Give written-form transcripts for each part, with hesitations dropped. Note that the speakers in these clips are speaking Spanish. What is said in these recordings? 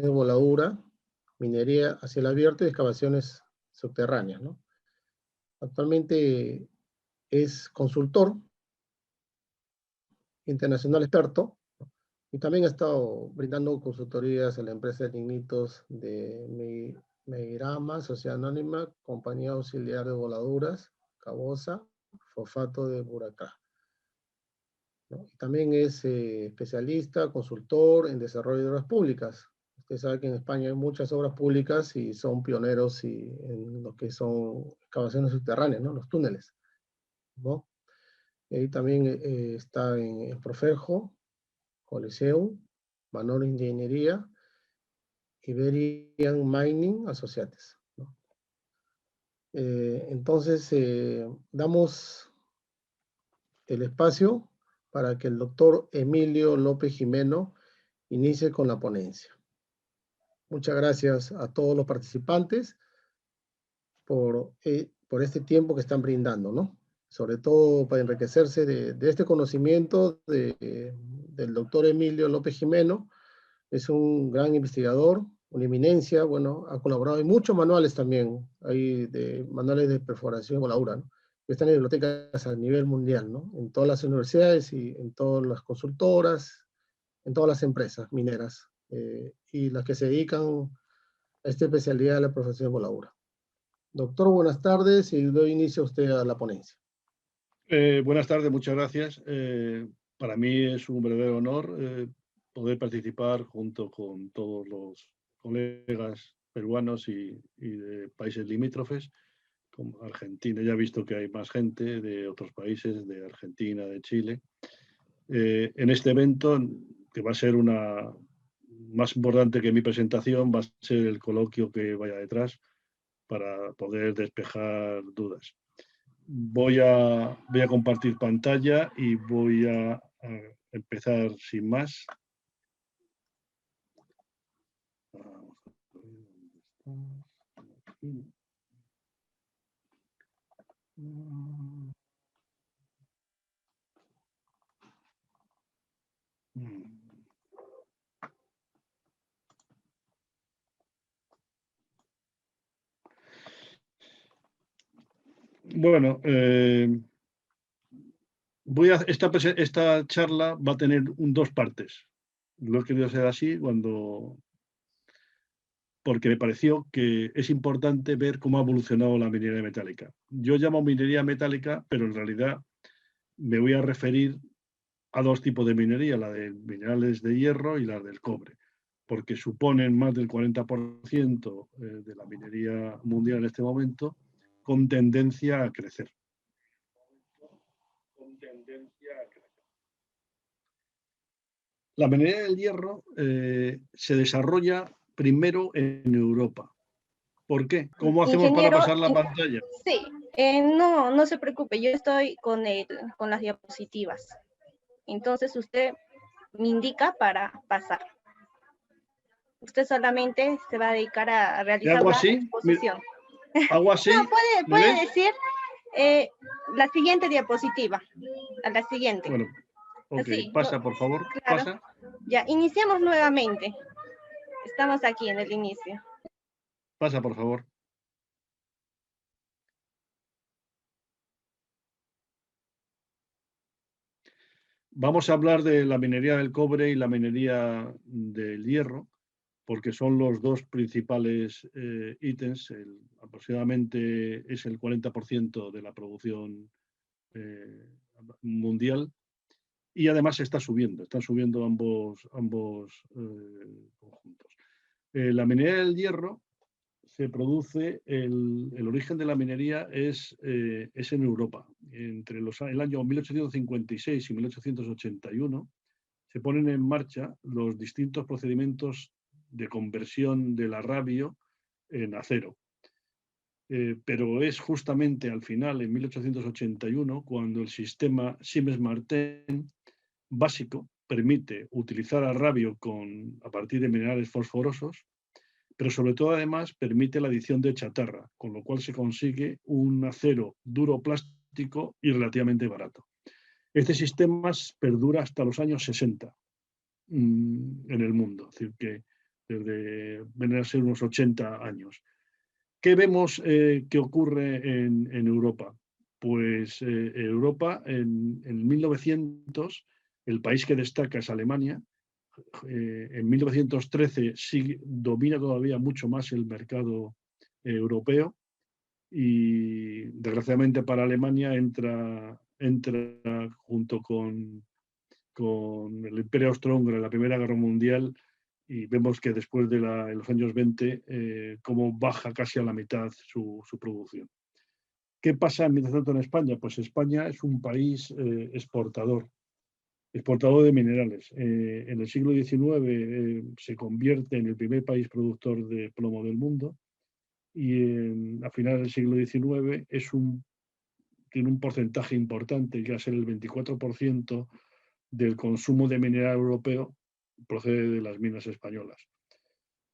de voladura, minería a cielo abierto y excavaciones subterráneas, ¿no? Actualmente es consultor internacional experto y también ha estado brindando consultorías a la empresa de lignitos de Meirama, Sociedad Anónima, Compañía Auxiliar de Voladuras, Cabosa, Fosfato de Buracá, ¿no? Y también es especialista, consultor en desarrollo de obras públicas. Usted sabe que en España hay muchas obras públicas y son pioneros en lo que son excavaciones subterráneas, ¿no? Los túneles, ¿no? Y ahí también está en Proferjo, Coliseum, Manor Ingeniería, Iberian Mining Associates, ¿no? Entonces, damos el espacio para que el doctor Emilio López Jimeno inicie con la ponencia. Muchas gracias a todos los participantes por este tiempo que están brindando, ¿no? Sobre todo para enriquecerse de este conocimiento del doctor Emilio López Jimeno. Es un gran investigador, una eminencia, bueno, ha colaborado en muchos manuales también, hay manuales de perforación y voladura, ¿no? Están en bibliotecas a nivel mundial, ¿no? En todas las universidades y en todas las consultoras, en todas las empresas mineras, y las que se dedican a esta especialidad de la profesión de voladura. Doctor, buenas tardes y doy inicio a usted a la ponencia. Buenas tardes, muchas gracias. Para mí es un verdadero honor poder participar junto con todos los colegas peruanos y de países limítrofes, como Argentina. Ya he visto que hay más gente de otros países, de Argentina, de Chile, en este evento, que va a ser más importante que mi presentación, va a ser el coloquio que vaya detrás para poder despejar dudas. Voy a compartir pantalla y voy a empezar sin más. Bueno, esta charla va a tener dos partes. Lo he querido hacer así porque me pareció que es importante ver cómo ha evolucionado la minería metálica. Yo llamo minería metálica, pero en realidad me voy a referir a dos tipos de minería, la de minerales de hierro y la del cobre, porque suponen más del 40% de la minería mundial en este momento, con tendencia a crecer. La minería del hierro se desarrolla primero en Europa. ¿Por qué? ¿Cómo hacemos para pasar la pantalla? Sí, no se preocupe, yo estoy con las diapositivas. Entonces usted me indica para pasar. Usted solamente se va a dedicar a realizar la exposición. ¿Hago así? No, puede decir la siguiente diapositiva. A la siguiente. Bueno, ok, así, pasa, por favor. Claro. Pasa. Ya, iniciamos nuevamente. Estamos aquí en el inicio. Pasa, por favor. Vamos a hablar de la minería del cobre y la minería del hierro, porque son los dos principales ítems. Aproximadamente es el 40% de la producción mundial, y además están subiendo ambos conjuntos. La minería del hierro se produce, el origen de la minería es en Europa. Entre el año 1856 y 1881 se ponen en marcha los distintos procedimientos de conversión del arrabio en acero. Pero es justamente al final, en 1881, cuando el sistema Siemens-Martin básico permite utilizar arrabio a partir de minerales fosforosos, pero sobre todo además permite la adición de chatarra, con lo cual se consigue un acero duro plástico y relativamente barato. Este sistema perdura hasta los años 60 en el mundo, es decir, que vienen a ser unos 80 años. ¿Qué vemos que ocurre en Europa? Pues Europa en 1900, el país que destaca es Alemania. En 1913 sí domina todavía mucho más el mercado europeo y desgraciadamente para Alemania entra junto con el Imperio Austrohúngaro en la Primera Guerra Mundial y vemos que después de los años 20 cómo baja casi a la mitad su producción. ¿Qué pasa mientras tanto en España? Pues España es un país exportador de minerales. En el siglo XIX se convierte en el primer país productor de plomo del mundo y a finales del siglo XIX tiene un porcentaje importante, que va a ser el 24% del consumo de mineral europeo procede de las minas españolas.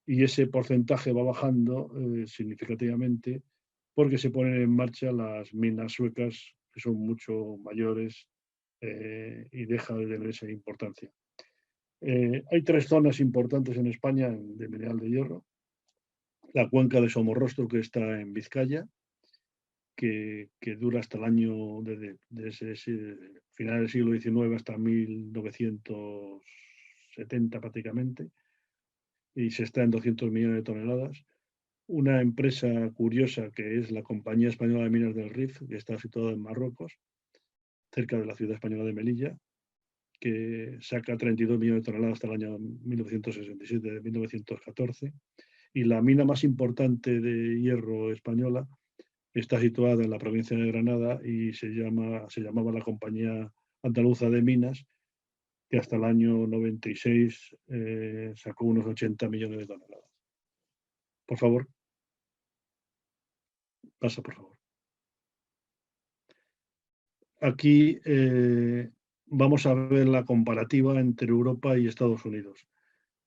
Y ese porcentaje va bajando significativamente porque se ponen en marcha las minas suecas, que son mucho mayores y deja de tener esa importancia. Hay 3 zonas importantes en España de mineral de hierro. La cuenca de Somorrostro, que está en Vizcaya, que dura hasta el año, desde final del siglo XIX hasta 1970 prácticamente, y se está en 200 millones de toneladas. Una empresa curiosa que es la Compañía Española de Minas del Rif, que está situada en Marruecos, cerca de la ciudad española de Melilla, que saca 32 millones de toneladas hasta el año 1967-1914. Y la mina más importante de hierro española está situada en la provincia de Granada y se llamaba la Compañía Andaluza de Minas, que hasta el año 96 sacó unos 80 millones de toneladas. Por favor. Pasa, por favor. Aquí vamos a ver la comparativa entre Europa y Estados Unidos.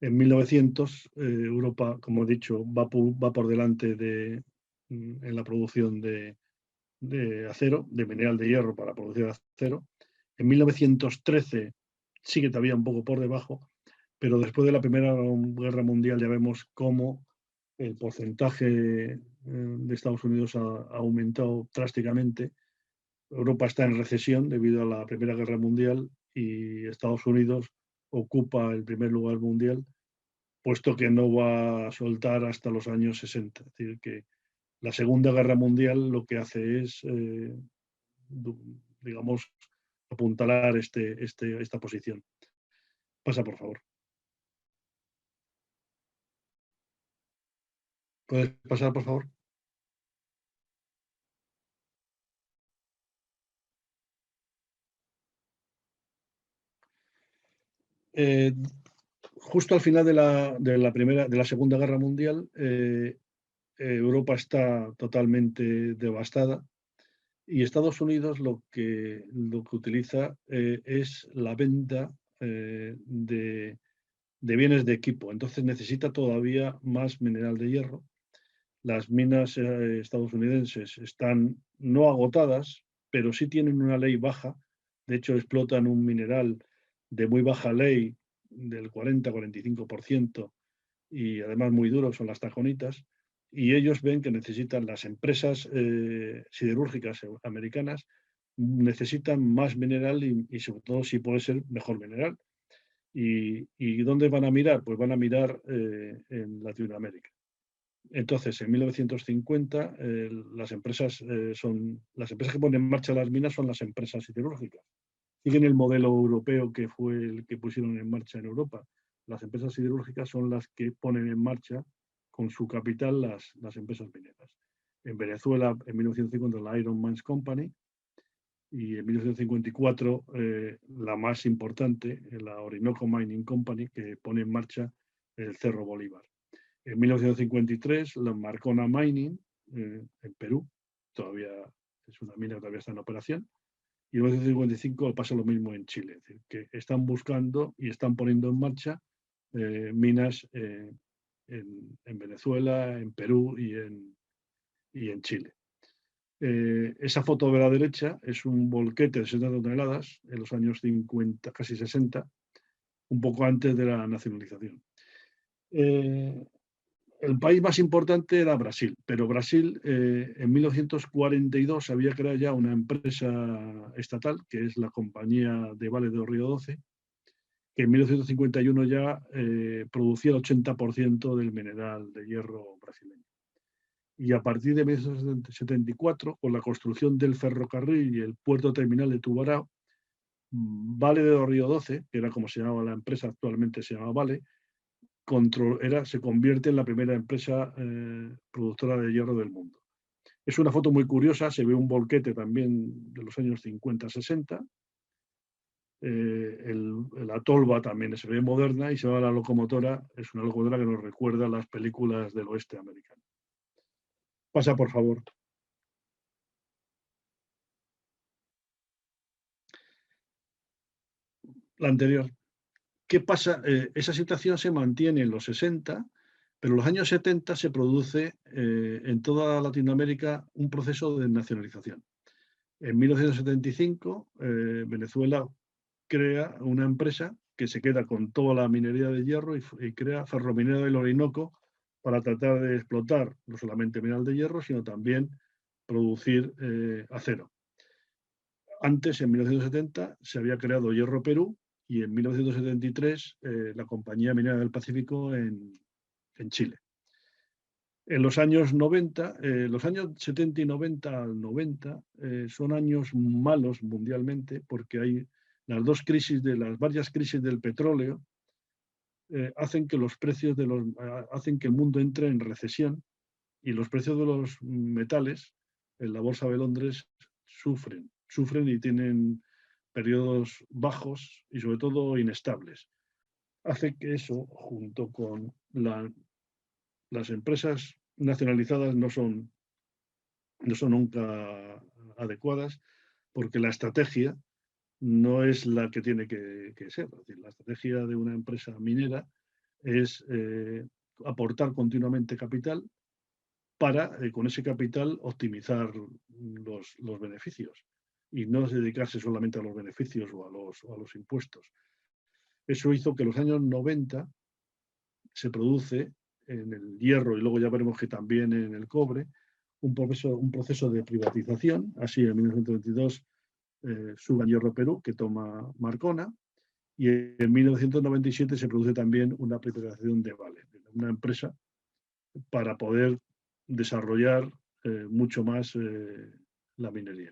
En 1900, Europa, como he dicho, va por delante en la producción de acero, de mineral de hierro para producir acero. En 1913 sigue todavía un poco por debajo, pero después de la Primera Guerra Mundial ya vemos cómo el porcentaje de Estados Unidos ha aumentado drásticamente. Europa está en recesión debido a la Primera Guerra Mundial y Estados Unidos ocupa el primer lugar mundial, puesto que no va a soltar hasta los años 60. Es decir, que la Segunda Guerra Mundial lo que hace es, digamos, apuntalar esta posición. Pasa, por favor. ¿Puedes pasar, por favor? Justo al final de la Segunda Guerra Mundial, Europa está totalmente devastada y Estados Unidos lo que utiliza es la venta de bienes de equipo. Entonces necesita todavía más mineral de hierro. Las minas estadounidenses están no agotadas, pero sí tienen una ley baja. De hecho, explotan un mineral de muy baja ley, del 40-45%, y además muy duro, son las tajonitas. Y ellos ven que necesitan, las empresas siderúrgicas americanas necesitan más mineral y sobre todo si puede ser mejor mineral. ¿Y dónde van a mirar? Pues van a mirar en Latinoamérica. Entonces, en 1950, las empresas que ponen en marcha las minas son las empresas siderúrgicas. Siguen el modelo europeo que fue el que pusieron en marcha en Europa. Las empresas siderúrgicas son las que ponen en marcha con su capital las empresas mineras. En Venezuela, en 1950, la Iron Mines Company, y en 1954 la más importante, la Orinoco Mining Company, que pone en marcha el Cerro Bolívar. En 1953 la Marcona Mining en Perú, todavía es una mina que todavía está en operación, y en 1955 pasa lo mismo en Chile, es decir, que están buscando y están poniendo en marcha minas en Venezuela, en Perú y en Chile. Esa foto de la derecha es un volquete de 70 toneladas en los años 50, casi 60, un poco antes de la nacionalización. El país más importante era Brasil, pero Brasil en 1942 había creado ya una empresa estatal, que es la Compañía de Vale do Río Doce, que en 1951 ya producía el 80% del mineral de hierro brasileño. Y a partir de 1974, con la construcción del ferrocarril y el puerto terminal de Tubarão, Vale do Río Doce, que era como se llamaba la empresa, actualmente se llama Vale, se convierte en la primera empresa productora de hierro del mundo. Es una foto muy curiosa, se ve un volquete también de los años 50-60. La tolva también se ve moderna y se ve la locomotora, es una locomotora que nos recuerda a las películas del oeste americano. Pasa, por favor. La anterior. ¿Qué pasa? Esa situación se mantiene en los 60, pero en los años 70 se produce en toda Latinoamérica un proceso de nacionalización. En 1975, Venezuela crea una empresa que se queda con toda la minería de hierro y crea Ferrominería del Orinoco para tratar de explotar no solamente mineral de hierro, sino también producir acero. Antes, en 1970, se había creado Hierro Perú y en 1973 la Compañía Minera del Pacífico en Chile. En los años 90, los años 70 y 90 al 90 son años malos mundialmente porque hay las varias crisis del petróleo hacen que los precios hacen que el mundo entre en recesión y los precios de los metales en la Bolsa de Londres sufren y tienen periodos bajos y sobre todo inestables. Hace que eso, junto con las empresas nacionalizadas, no son nunca adecuadas, porque la estrategia no es la que tiene que ser. Es decir, la estrategia de una empresa minera es aportar continuamente capital para, con ese capital, optimizar los beneficios y no dedicarse solamente a los beneficios o a los impuestos. Eso hizo que en los años 90 se produce en el hierro y luego ya veremos que también en el cobre un proceso de privatización. Así en 1922 sube Hierro Perú, que toma Marcona, y en 1997 se produce también una privatización de Vale, una empresa para poder desarrollar mucho más la minería.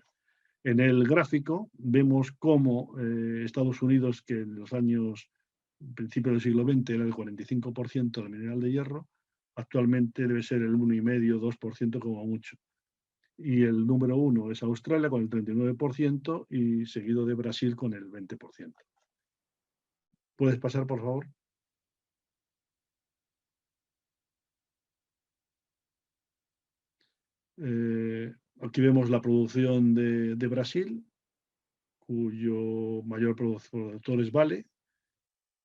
En el gráfico vemos cómo Estados Unidos, que en los años principios del siglo XX era el 45% del mineral de hierro, actualmente debe ser el 1,5-2% como mucho. Y el número 1 es Australia con el 39% y seguido de Brasil con el 20%. ¿Puedes pasar, por favor? Aquí vemos la producción de Brasil, cuyo mayor productor es Vale,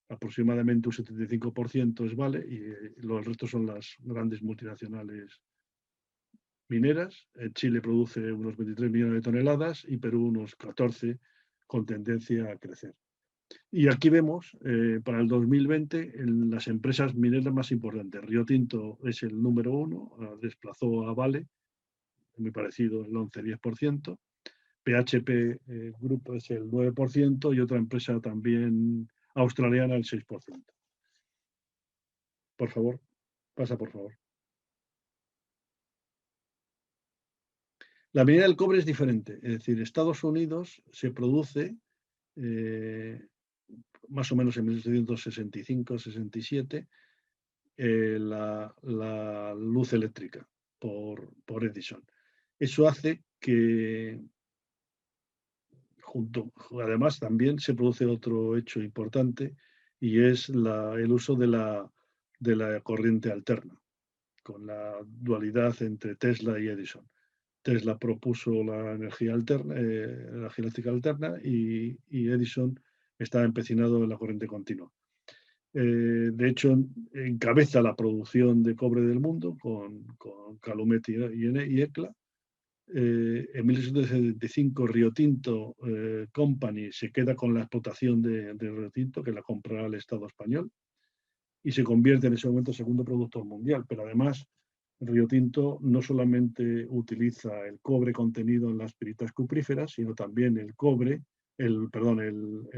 aproximadamente un 75% es Vale, y los restos son las grandes multinacionales mineras. Chile produce unos 23 millones de toneladas y Perú unos 14, con tendencia a crecer. Y aquí vemos, para el 2020, las empresas mineras más importantes. Río Tinto es el número 1, desplazó a Vale, muy parecido, el 11-10%. PHP Group es el 9% y otra empresa también australiana el 6%. Por favor, pasa por favor. La minería del cobre es diferente, es decir, Estados Unidos se produce más o menos en 1765-67 la luz eléctrica por Edison. Eso hace que además también se produce otro hecho importante y es el uso de la corriente alterna, con la dualidad entre Tesla y Edison. Tesla propuso la energía eléctrica alterna y Edison estaba empecinado en la corriente continua. De hecho, encabeza la producción de cobre del mundo con Calumet y Hecla. En 1875 Río Tinto Company se queda con la explotación de Río Tinto, que la comprará el Estado español. y se convierte en ese momento en segundo productor mundial. Pero además, Río Tinto no solamente utiliza el cobre contenido en las piritas cupríferas, sino también el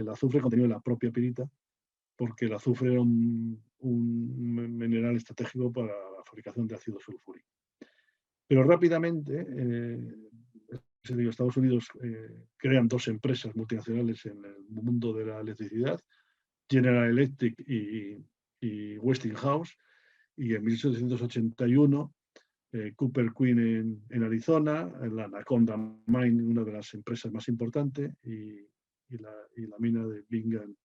azufre contenido en la propia pirita, porque el azufre era un mineral estratégico para la fabricación de ácido sulfúrico. Pero rápidamente, Estados Unidos crean dos empresas multinacionales en el mundo de la electricidad, General Electric y Westinghouse, y en 1881 Cooper Queen en Arizona, la Anaconda Mine, una de las empresas más importantes, y la mina de Bingham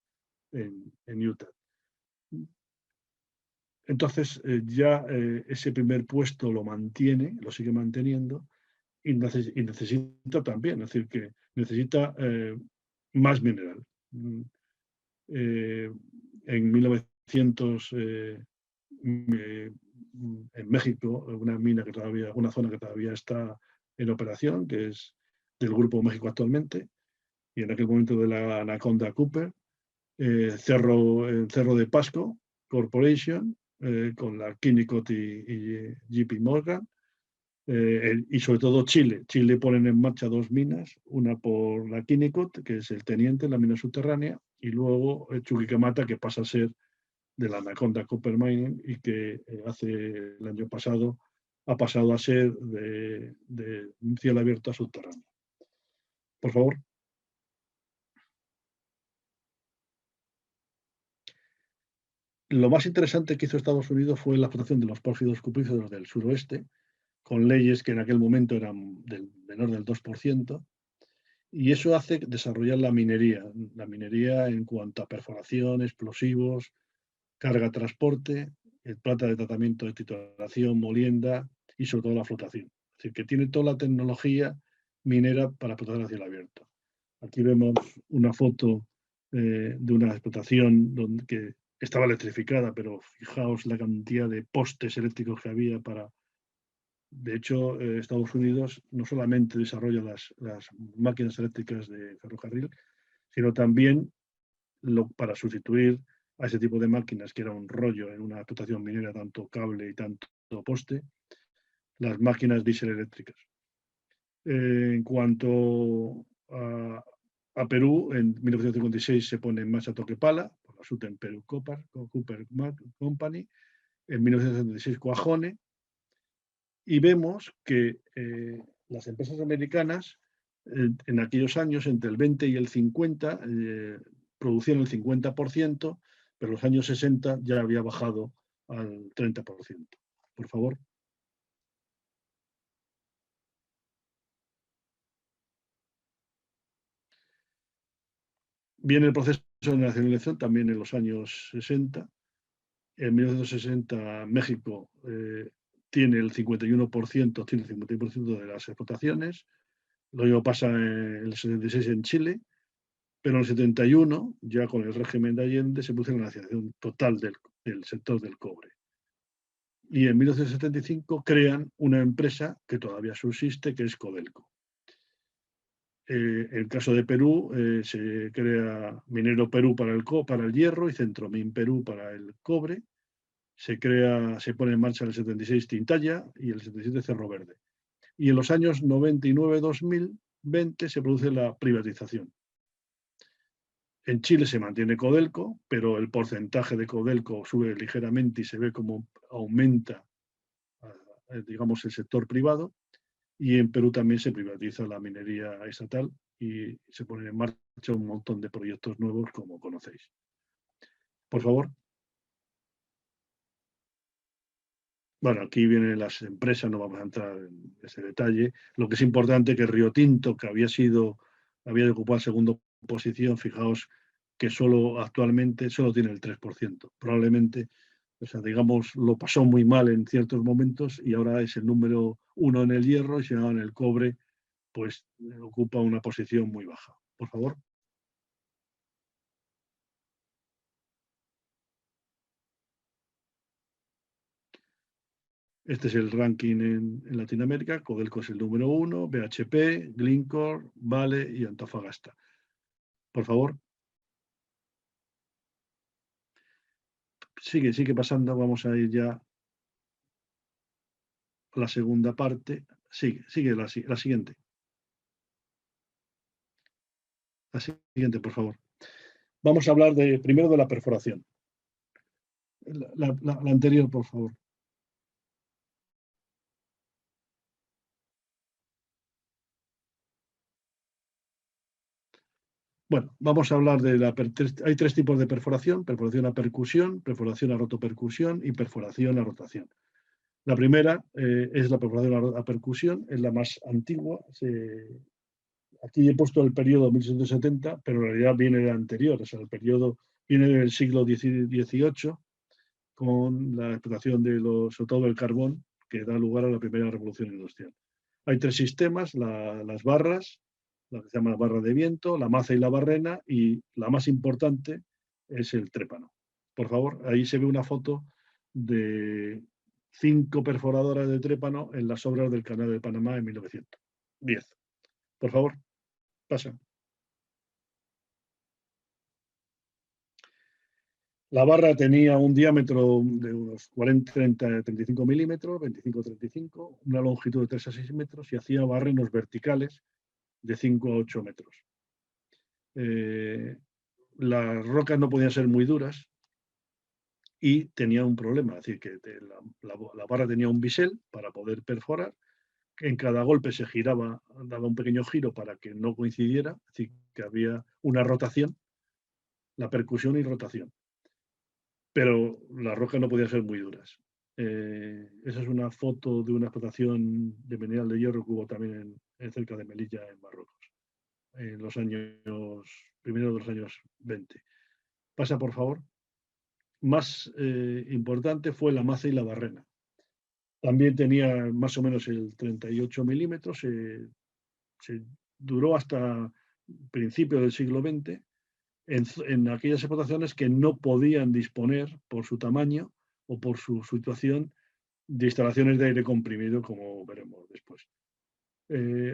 en Utah. Entonces, ese primer puesto lo sigue manteniendo, y necesita también, es decir, que necesita más mineral. En 1900, en México, una zona que todavía está en operación, que es del Grupo México actualmente, y en aquel momento de la Anaconda Cooper, Cerro de Pasco Corporation, con la Kennecott y JP Morgan, y sobre todo Chile. Chile ponen en marcha dos minas, una por la Kennecott, que es el teniente en la mina subterránea, y luego Chuquicamata, que pasa a ser de la Anaconda Copper Mining y que el año pasado ha pasado a ser de un cielo abierto a subterráneo. Por favor. Lo más interesante que hizo Estados Unidos fue la explotación de los pórfidos cupríferos del suroeste, con leyes que en aquel momento eran menor del 2%, y eso hace desarrollar la minería en cuanto a perforación, explosivos, carga, transporte, planta de tratamiento de titulación, molienda y sobre todo la flotación. Es decir, que tiene toda la tecnología minera para explotar a cielo abierto. Aquí vemos una foto de una explotación que estaba electrificada, pero fijaos la cantidad de postes eléctricos que había para... De hecho, Estados Unidos no solamente desarrolla las máquinas eléctricas de ferrocarril, sino también para sustituir a ese tipo de máquinas, que era un rollo en una explotación minera, tanto cable y tanto poste, las máquinas diésel eléctricas. En cuanto a Perú, en 1956 se pone en marcha Toquepala, por la Southern Peru Copper Company, en 1976 Cuajone, y vemos que las empresas americanas en aquellos años, entre el 20 y el 50, producían el 50%, pero en los años 60 ya había bajado al 30%. Por favor. Viene el proceso de nacionalización también en los años 60. En 1960 México tiene el 51% de las explotaciones. Lo mismo pasa en el 76 en Chile. Pero en el 71, ya con el régimen de Allende, se produce la nacionalización total del sector del cobre. Y en 1975 crean una empresa que todavía subsiste, que es Codelco. En el caso de Perú, se crea Minero Perú para el hierro y Centromin Perú para el cobre. Se pone en marcha en el 76 Tintaya y el 77 Cerro Verde. Y en los años 99-2020 se produce la privatización. En Chile se mantiene Codelco, pero el porcentaje de Codelco sube ligeramente y se ve cómo aumenta, digamos, el sector privado. Y en Perú también se privatiza la minería estatal y se ponen en marcha un montón de proyectos nuevos, como conocéis. Por favor. Bueno, aquí vienen las empresas, no vamos a entrar en ese detalle. Lo que es importante es que Río Tinto, que había de ocupar segunda posición, fijaos que actualmente solo tiene el 3%. Probablemente, digamos, lo pasó muy mal en ciertos momentos y ahora es el número 1 en el hierro, y si no en el cobre, pues ocupa una posición muy baja. Por favor. Este es el ranking en Latinoamérica. Codelco es el número 1, BHP, Glencore, Vale y Antofagasta. Por favor. Sigue pasando, vamos a ir ya a la segunda parte. Sigue la siguiente. La siguiente, por favor. Vamos a hablar primero de la perforación. La anterior, por favor. Bueno, vamos a hablar de hay tres tipos de perforación: perforación a percusión, perforación a rotopercusión y perforación a rotación. La primera es la perforación a percusión, es la más antigua. Aquí he puesto el periodo 1770, pero en realidad viene de anterior, o sea, el periodo viene del siglo XVIII, con la explotación sobre todo del carbón, que da lugar a la primera revolución industrial. Hay tres sistemas: las barras, la que se llama barra de viento, la maza y la barrena, y la más importante es el trépano. Por favor, ahí se ve una foto de 5 perforadoras de trépano en las obras del Canal de Panamá en 1910. Por favor, pasa. La barra tenía un diámetro de unos 35 milímetros, 25-35, una longitud de 3 a 6 metros y hacía barrenos verticales de 5 a 8 metros. Las rocas no podían ser muy duras y tenía un problema, es decir, que la barra tenía un bisel para poder perforar. En cada golpe se giraba, daba un pequeño giro para que no coincidiera, es decir, que había una rotación, la percusión y rotación. Pero las rocas no podían ser muy duras. Esa es una foto de una explotación de mineral de hierro que hubo también cerca de Melilla, en Marruecos, en los primeros de los años 20. Pasa, por favor. Más importante fue la maza y la barrena. También tenía más o menos el 38 milímetros, se duró hasta principios del siglo XX, en aquellas explotaciones que no podían disponer, por su tamaño o por su situación, de instalaciones de aire comprimido, como veremos después.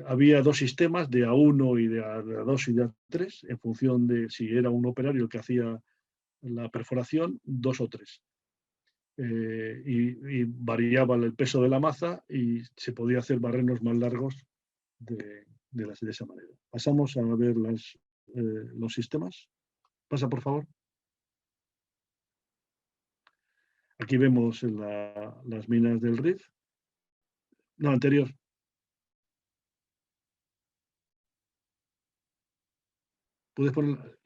Había dos sistemas, de A1 y de A2 y de A3, en función de si era un operario el que hacía la perforación, 2 o 3. Y variaba el peso de la maza y se podía hacer barrenos más largos de esa manera. Pasamos a ver los sistemas. Pasa, por favor. Aquí vemos las minas del Rif. No, anterior. Puedes poner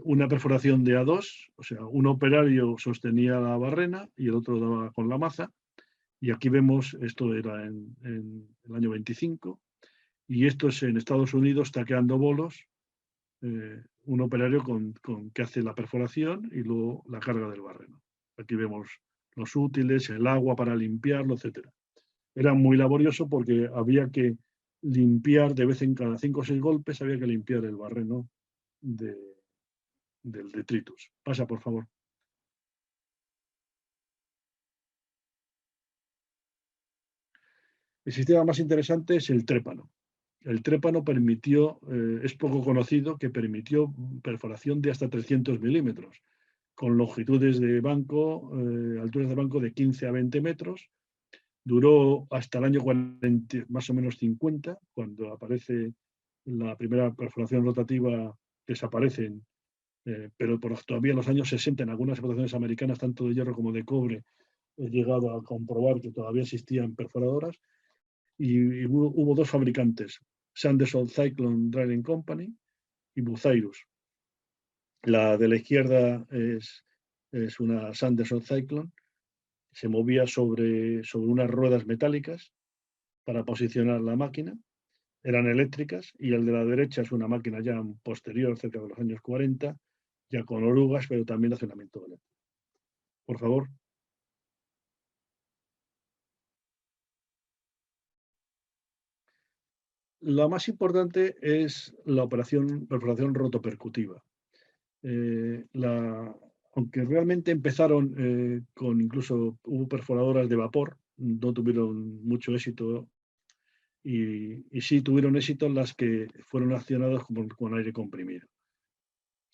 una perforación de A2, o sea, un operario sostenía la barrena y el otro daba con la maza. Y aquí vemos, esto era en el año 25, y esto es en Estados Unidos, taqueando bolos, un operario que hace la perforación y luego la carga del barreno. Aquí vemos los útiles, el agua para limpiarlo, etc. Era muy laborioso porque había que limpiar de vez en cada 5 o 6 golpes, había que limpiar el barreno del detritus. Pasa, por favor. El sistema más interesante es el trépano. El trépano es poco conocido, que permitió perforación de hasta 300 milímetros, con longitudes de banco, alturas de banco de 15 a 20 metros. Duró hasta el año 40, más o menos 50, cuando aparece la primera perforación rotativa, desaparecen, pero todavía en los años 60, en algunas explotaciones americanas, tanto de hierro como de cobre, he llegado a comprobar que todavía existían perforadoras, y hubo dos fabricantes, Sanderson Cyclone Drilling Company y Bucyrus. La de la izquierda es una Sanderson Cyclone, se movía sobre unas ruedas metálicas para posicionar la máquina, eran eléctricas, y el de la derecha es una máquina ya posterior, cerca de los años 40, ya con orugas, pero también de accionamiento eléctrico. Por favor. La más importante es la perforación rotopercutiva. Aunque realmente empezaron incluso hubo perforadoras de vapor, no tuvieron mucho éxito, y sí tuvieron éxito las que fueron accionadas con aire comprimido.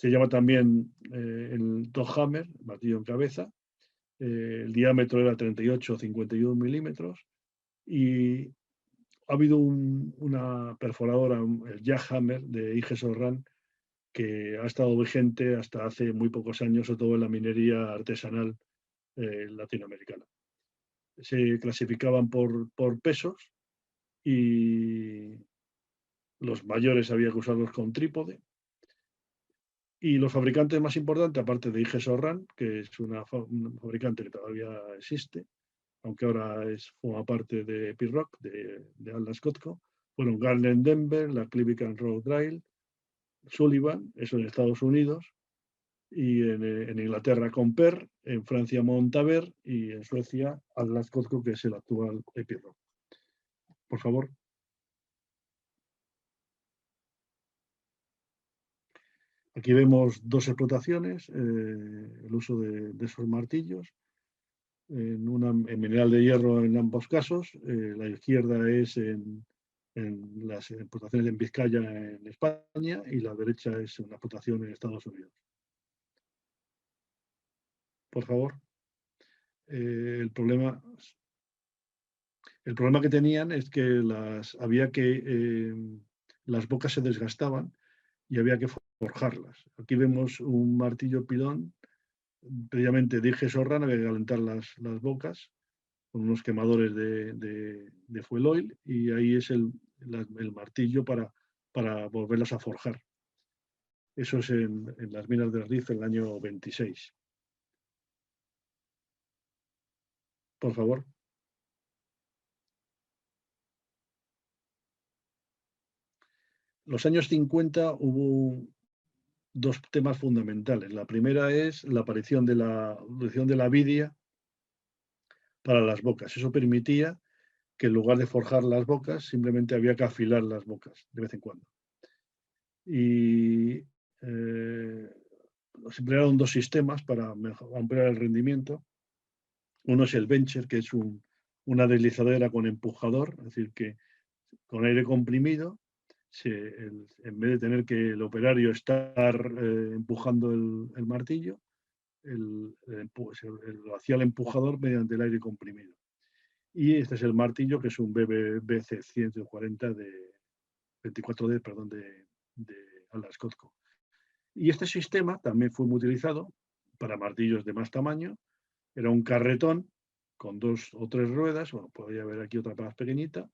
Se llama también el Doghammer, martillo en cabeza. El diámetro era 38 o 51 milímetros. Y ha habido una perforadora, el Jackhammer de IG Sorran, que ha estado vigente hasta hace muy pocos años, sobre todo en la minería artesanal latinoamericana. Se clasificaban por pesos y los mayores había que usarlos con trípode. Y los fabricantes más importantes, aparte de IG Sorran, que es un fabricante que todavía existe, aunque ahora forma parte de Pirroc, de Atlas Copco, fueron Gardner Denver, la Clivican Road Drill, Sullivan, eso en Estados Unidos, y en Inglaterra Comper, en Francia Montaver y en Suecia Atlas Copco, que es el actual Pirroc. Por favor. Aquí vemos dos explotaciones, el uso de esos martillos, en mineral de hierro en ambos casos. La izquierda es en las explotaciones en Vizcaya, en España, y la derecha es una explotación en Estados Unidos. Por favor. El problema que tenían es que las bocas se desgastaban y había que forjarlas. Aquí vemos un martillo pilón, previamente de IG Sorran, había que calentar las bocas con unos quemadores de fuel oil, y ahí es el martillo para volverlas a forjar. Eso es en las minas de Rif en el año 26. Por favor. Los años 50 hubo dos temas fundamentales. La primera es la aparición de la vidia para las bocas. Eso permitía que en lugar de forjar las bocas, simplemente había que afilar las bocas de vez en cuando. Y se emplearon dos sistemas para ampliar el rendimiento. Uno es el bencher, que es una deslizadera con empujador, es decir, que con aire comprimido, en vez de tener que el operario estar empujando el martillo, lo hacía el empujador mediante el aire comprimido. Y este es el martillo, que es un BC 140 de 24D, perdón, de Atlas Copco. Y este sistema también fue muy utilizado para martillos de más tamaño. Era un carretón con 2 o 3 ruedas, bueno, podría haber aquí otra más pequeñita,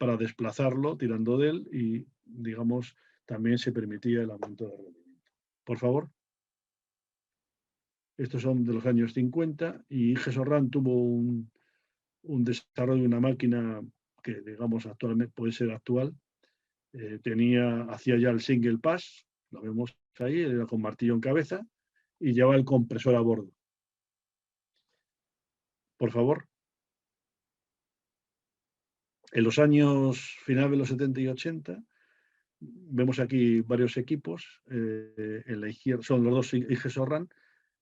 para desplazarlo tirando de él, y, digamos, también se permitía el aumento de rendimiento. Por favor. Estos son de los años 50 y IG Sorran tuvo un desarrollo de una máquina que, digamos, actualmente puede ser actual. Hacía ya el single pass, lo vemos ahí, era con martillo en cabeza, y llevaba el compresor a bordo. Por favor. En los años finales de los 70 y 80, vemos aquí varios equipos. En la izquierda son los dos IG Sorran,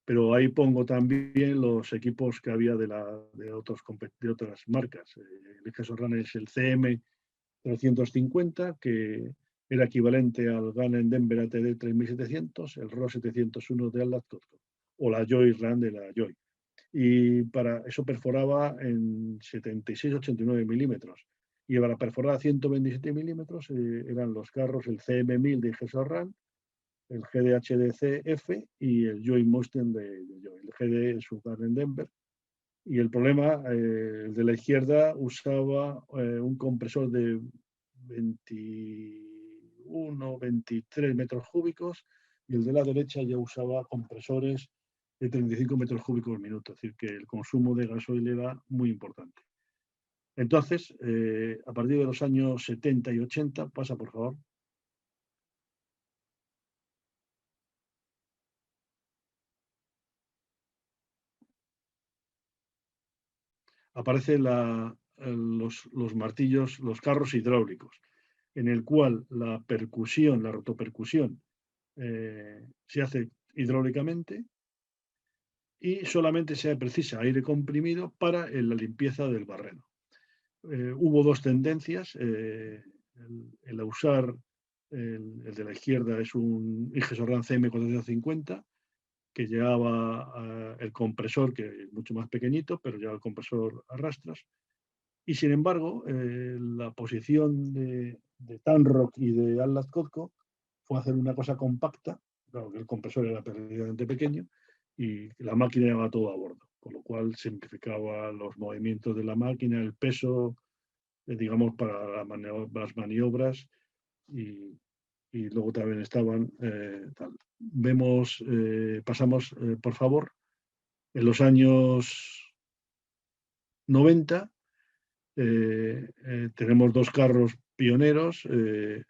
pero ahí pongo también los equipos que había de otras marcas. El IG Sorran es el CM 350, que era equivalente al Gun Denver ATD 3700, el RO 701 de Atlas Copco, o la Joy Run de la Joy. Y para eso perforaba en 76-89 milímetros. Y para perforar a 127 milímetros eran los carros, el CM1000 de IG Sorran, el GD-HDC-F y el Joy Mustang de Joy. El GD es un Gun Denver. Y el problema, el de la izquierda usaba un compresor de 21, 23 metros cúbicos, y el de la derecha ya usaba compresores de 35 metros cúbicos por minuto, es decir, que el consumo de gasoil era muy importante. Entonces, a partir de los años 70 y 80, pasa por favor. Aparecen los martillos, los carros hidráulicos, en el cual la percusión, la rotopercusión, se hace hidráulicamente y solamente se precisa aire comprimido para la limpieza del barreno. Hubo dos tendencias, el usar El de la izquierda es un Igesoran CM450 que llevaba el compresor, que es mucho más pequeñito, pero lleva el compresor a rastras. Y sin embargo, la posición de Tanrock y de Atlas Copco fue hacer una cosa compacta, claro que el compresor era relativamente pequeño, y la máquina llevaba todo a bordo, con lo cual simplificaba los movimientos de la máquina, el peso, digamos, para las maniobras, y luego también estaban tal. Vemos, pasamos, por favor, en los años 90 tenemos dos carros pioneros, el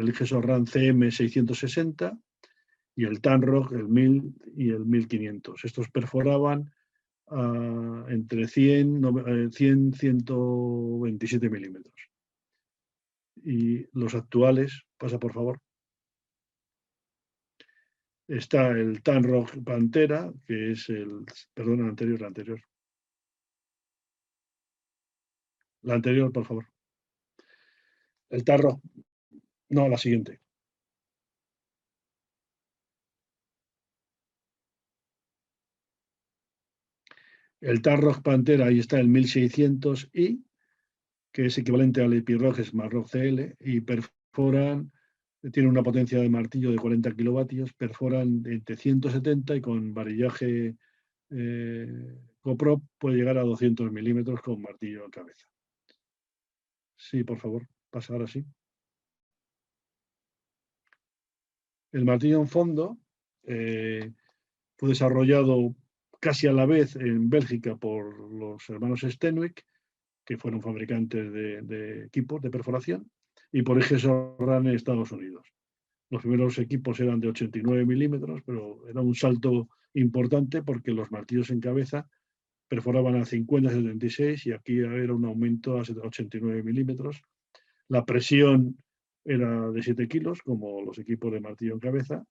Igesoran CM660 y el Tanrock, el 1000 y el 1500. Estos perforaban entre 100 y 127 milímetros. Y los actuales, pasa por favor. Está el Tanrock Pantera, que es perdón, la anterior. La anterior, por favor. El Tanrock, no, la siguiente. El Tanrock Pantera, ahí está el 1600i, que es equivalente al Epiroc Smartrock CL, y perforan, tiene una potencia de martillo de 40 kilovatios, perforan entre 170 y con varillaje GoPro puede llegar a 200 milímetros con martillo en cabeza. Sí, por favor, pasa ahora sí. El martillo en fondo fue desarrollado casi a la vez en Bélgica por los hermanos Stenwick, que fueron fabricantes de equipos de perforación, y por Igesoran en Estados Unidos. Los primeros equipos eran de 89 milímetros, pero era un salto importante porque los martillos en cabeza perforaban a 50-76 y aquí era un aumento a 89 milímetros. La presión era de 7 kilos, como los equipos de martillo en cabeza,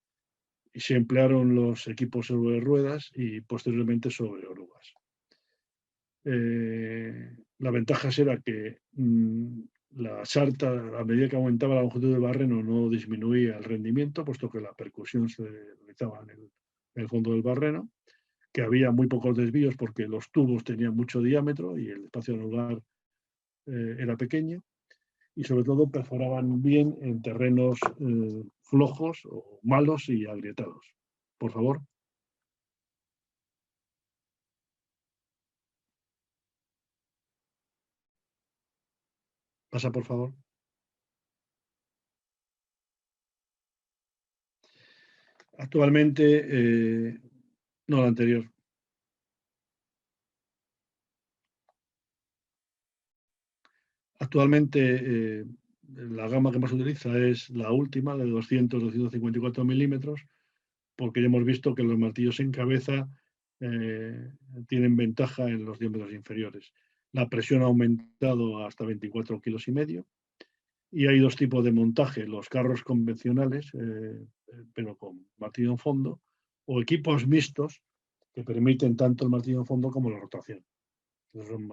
y se emplearon los equipos sobre ruedas y posteriormente sobre orugas. La ventaja era que la sarta, a medida que aumentaba la longitud del barreno, no disminuía el rendimiento, puesto que la percusión se realizaba en el fondo del barreno, que había muy pocos desvíos porque los tubos tenían mucho diámetro y el espacio anular era pequeño, y sobre todo perforaban bien en terrenos flojos o malos y agrietados. Por favor. Pasa, por favor. Actualmente, no, la anterior. Actualmente, la gama que más se utiliza es la última, de 200-254 milímetros, porque ya hemos visto que los martillos en cabeza tienen ventaja en los diámetros inferiores. La presión ha aumentado hasta 24 kilos y medio, y hay dos tipos de montaje: los carros convencionales, pero con martillo en fondo, o equipos mixtos que permiten tanto el martillo en fondo como la rotación. Entonces son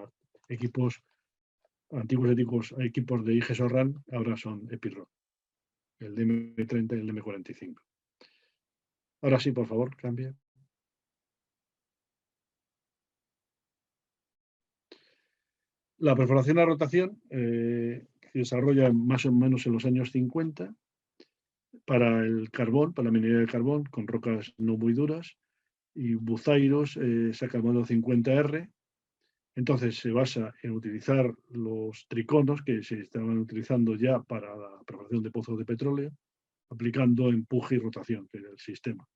equipos antiguos equipos de Igesoran, ahora son Epiroc, el DM30 y el DM45. Ahora sí, por favor, cambia. La perforación a rotación se desarrolla más o menos en los años 50 para el carbón, para la minería del carbón, con rocas no muy duras, y Buzairos saca el modelo 50R. Entonces se basa en utilizar los triconos que se estaban utilizando ya para la perforación de pozos de petróleo, aplicando empuje y rotación, que era el sistema.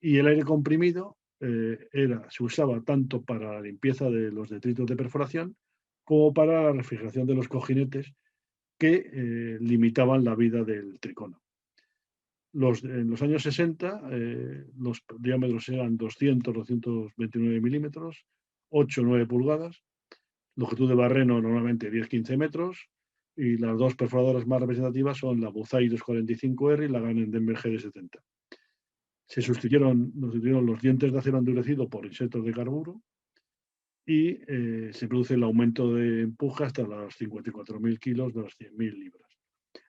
Y el aire comprimido se usaba tanto para la limpieza de los detritos de perforación como para la refrigeración de los cojinetes, que limitaban la vida del tricono. En los años 60 los diámetros eran 200-229 milímetros, 8-9 pulgadas, longitud de barreno normalmente 10-15 metros, y las dos perforadoras más representativas son la Buzairos 45R y la Ganendenberg GD70. Se sustituyeron los dientes de acero endurecido por insertos de carburo, y se produce el aumento de empuje hasta los 54.000 kilos de las 100.000 libras.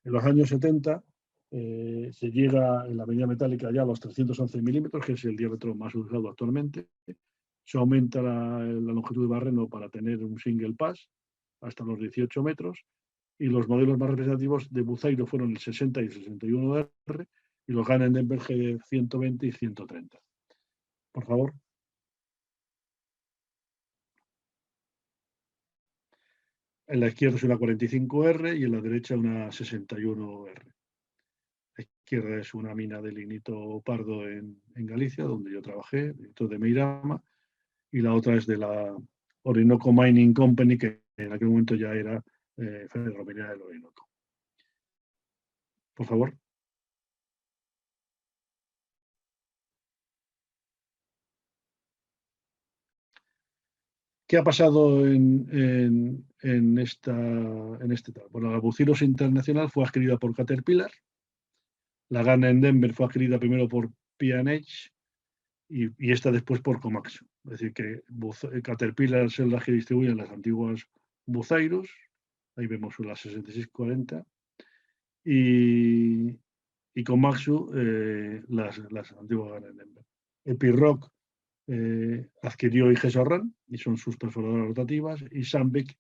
En los años 70 se llega en la medida metálica ya a los 311 milímetros, que es el diámetro más usado actualmente. Se aumenta la longitud de barreno para tener un single pass hasta los 18 metros, y los modelos más representativos de Buceiro fueron el 60 y el 61R, y los Gann-Denver G 120 y 130. Por favor. En la izquierda es una 45R y en la derecha una 61R. La izquierda es una mina de lignito pardo en Galicia, donde yo trabajé, dentro de Meirama, y la otra es de la Orinoco Mining Company, que en aquel momento ya era Ferroviaria del Orinoco. Por favor. ¿Qué ha pasado en este tal? Bueno, la Buciros Internacional fue adquirida por Caterpillar, la Gann-Denver fue adquirida primero por P&H y esta después por Komatsu. Es decir, que Caterpillar son las que distribuyen las antiguas Buceiros, ahí vemos las 6640, y Komatsu las antiguas Gann-Denver. Epiroc adquirió IG Sorran, y son sus perforadoras rotativas, y Sandvik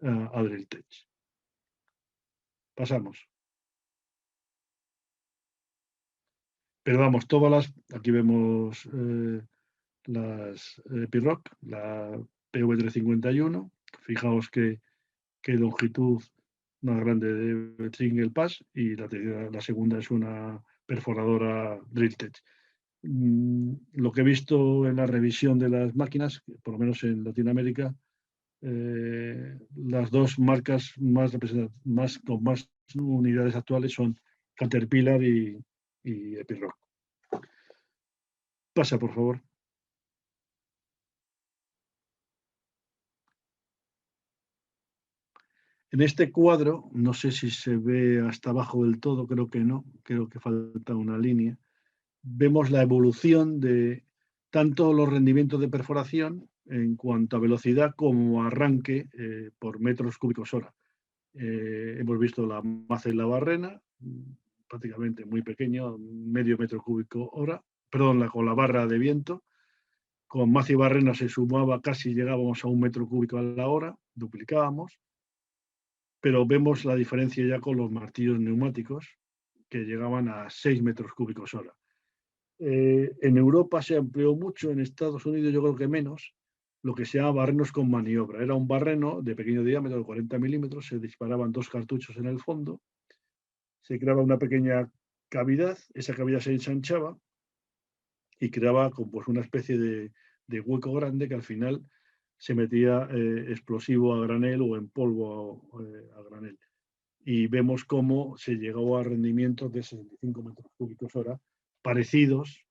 a Drilltech. Pasamos. Pero vamos, aquí vemos las Epiroc, la PV351, fijaos qué longitud más grande de single pass, y la segunda es una perforadora Drilltech. Lo que he visto en la revisión de las máquinas, por lo menos en Latinoamérica, las dos marcas con más unidades actuales son Caterpillar y Epiroc. Pasa, por favor. En este cuadro, no sé si se ve hasta abajo del todo, creo que no, creo que falta una línea. Vemos la evolución de tanto los rendimientos de perforación en cuanto a velocidad como arranque por metros cúbicos hora. Hemos visto la maza y la barrena, prácticamente muy pequeño, medio metro cúbico hora, perdón, con la barra de viento. Con maza y barrena se sumaba, casi llegábamos a 1 metro cúbico a la hora, duplicábamos, pero vemos la diferencia ya con los martillos neumáticos, que llegaban a 6 metros cúbicos hora. En Europa se empleó mucho, en Estados Unidos yo creo que menos, lo que se llama barrenos con maniobra. Era un barreno de pequeño diámetro, de 40 milímetros, se disparaban 2 cartuchos en el fondo, se creaba una pequeña cavidad, esa cavidad se ensanchaba y creaba pues, una especie de hueco grande que al final se metía explosivo a granel o en polvo a granel. Y vemos cómo se llegó a rendimientos de 65 metros cúbicos hora, parecidos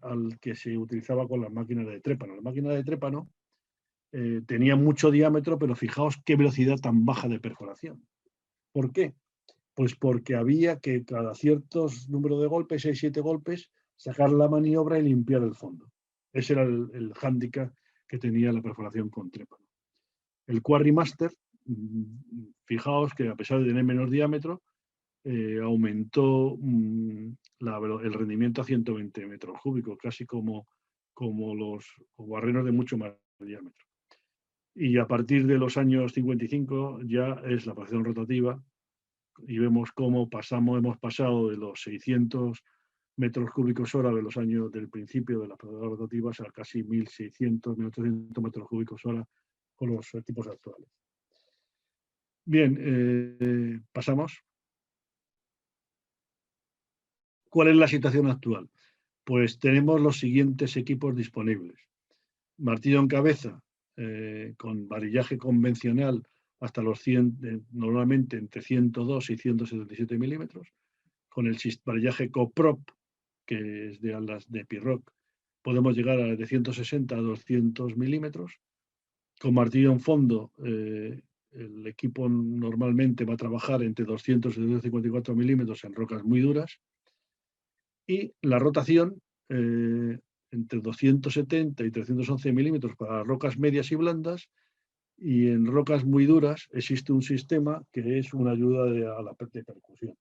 al que se utilizaba con las máquinas de trépano. La máquina de trépano tenía mucho diámetro, pero fijaos qué velocidad tan baja de perforación. ¿Por qué? Pues porque había que cada ciertos número de golpes, 6-7 golpes, sacar la maniobra y limpiar el fondo. Ese era el hándicap que tenía la perforación con trépano. El Quarry Master, fijaos que a pesar de tener menor diámetro, aumentó el rendimiento a 120 metros cúbicos, casi como los barrenos de mucho más diámetro. Y a partir de los años 55 ya es la perforación rotativa, y vemos cómo hemos pasado de los 600 metros cúbicos hora de los años del principio de las perforadoras rotativas a casi 1.600, 1.800 metros cúbicos hora con los tipos actuales. Bien, pasamos. ¿Cuál es la situación actual? Pues tenemos los siguientes equipos disponibles. Martillo en cabeza, con varillaje convencional hasta los 100, normalmente entre 102 y 177 milímetros, con el varillaje coprop, que es de alas de Epiroc, podemos llegar a de 160 a 200 milímetros. Con martillo en fondo, el equipo normalmente va a trabajar entre 200 y 254 milímetros en rocas muy duras. Y la rotación entre 270 y 311 milímetros para rocas medias y blandas, y en rocas muy duras existe un sistema que es una ayuda a la percusión.